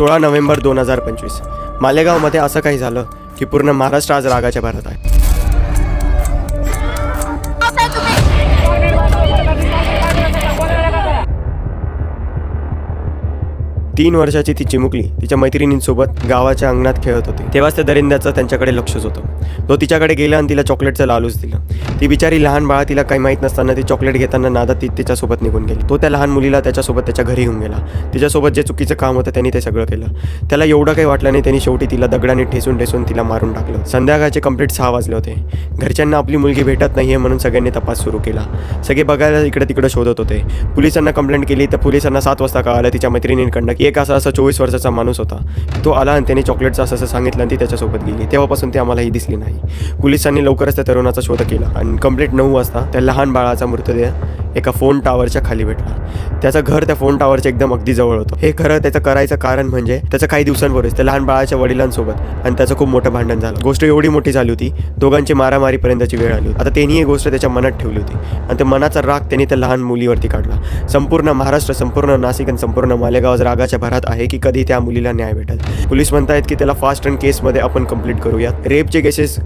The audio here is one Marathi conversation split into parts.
16 नोव्हेंबर 2025 मालेगावमध्ये असं काही झालं की पूर्ण महाराष्ट्र आज रागाच्या भरात आहे. 3 वर्षाची ती चिमुकली तिच्या मैत्रिणींसोबत गावाच्या अंगणात खेळत होती. तेव्हाच त्या दरिंद्याचं त्यांच्याकडे लक्षच होतं. तो तिच्याकडे गेला आणि तिला चॉकलेटचं लालूच दिलं. ती बिचारी लहान बाळा, तिला काही माहीत नसताना ती चॉकलेट घेताना नादात ती तिच्यासोबत निघून गेली. तो त्या लहान मुलीला त्याच्यासोबत त्याच्या घरी घेऊन गेला. तिच्यासोबत जे चुकीचं काम होतं त्यांनी ते सगळं केलं. त्याला एवढं काही वाटलं नाही. त्यांनी शेवटी तिला दगडाने ठेसून तिला मारून टाकलं. संध्याकाळचे कंप्लीट 6 वाजले होते. घरच्यांना आपली मुलगी भेटत नाहीये म्हणून सगळ्यांनी तपास सुरू केला. सगळे बघायला इकडे तिकडे शोधत होते. पोलिसांना कंप्लेंट केली तर पोलिसांना 7 वाजता कळालं तिच्या मैत्रिणींकडनं की एक असा 24 वर्षाचा माणूस होता. तो आला आणि त्याने चॉकलेटचं असं सांगितलं आणि ती त्याच्यासोबत गेली. तेव्हापासून ती आम्हालाही दिसली नाही. पोलिसांनी लवकरच त्या तरुणाचा शोध केला आणि कंप्लीट 9 वाजता त्या लहान बाळाचा मृतदेह एका फोन टावरच्या खाली भेटला. त्याचं घर त्या फोन टावरच्या एकदम अगदी जवळ होतं. हे खरं त्याचं करायचं कारण म्हणजे त्याचं काही दिवसांपूर्वीच त्या लहान बाळाच्या वडिलांसोबत आणि त्याचं खूप मोठं भांडण झालं. गोष्ट एवढी मोठी झाली होती, दोघांची मारामारीपर्यंतची वेळ आली होती. आता त्यांनी ही गोष्ट त्याच्या मनात ठेवली होती आणि त्या मनाचा राग त्यांनी त्या लहान मुलीवरती काढला. संपूर्ण महाराष्ट्र, संपूर्ण नाशिक आणि संपूर्ण मालेगाव रागाच्या भरात आहे की कधी त्या मुलीला न्याय भेटेल. पोलीस म्हणतायत की त्याला फास्ट अँड केसमध्ये आपण कंप्लीट करूयात. रेपचे केसेस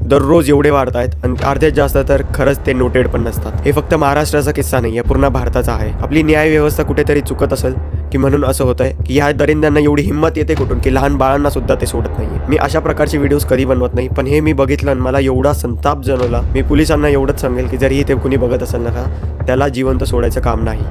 दररोज एवढे वाढत आहेत आणि अर्ध्यात जास्त तर खरंच ते नोटेड पण नसतात. हे फक्त महाराष्ट्राचा किस्सा नाही आहे, पूर्ण भारताचा आहे. आपली न्याय व्यवस्था कुठेतरी चुकत असेल की म्हणून असं होतंय की ह्या दरिंद्यांना एवढी हिंमत येते कुठून की लहान बाळांना सुद्धा ते सोडत नाहीये. मी अशा प्रकारचे व्हिडिओज कधी बनवत नाही, पण हे मी बघितलं आणि मला एवढा संताप जाणवला. मी पोलिसांना एवढंच सांगेल की जरी ते कुणी बघत असेल ना, त्याला जिवंत सोडायचं काम नाही.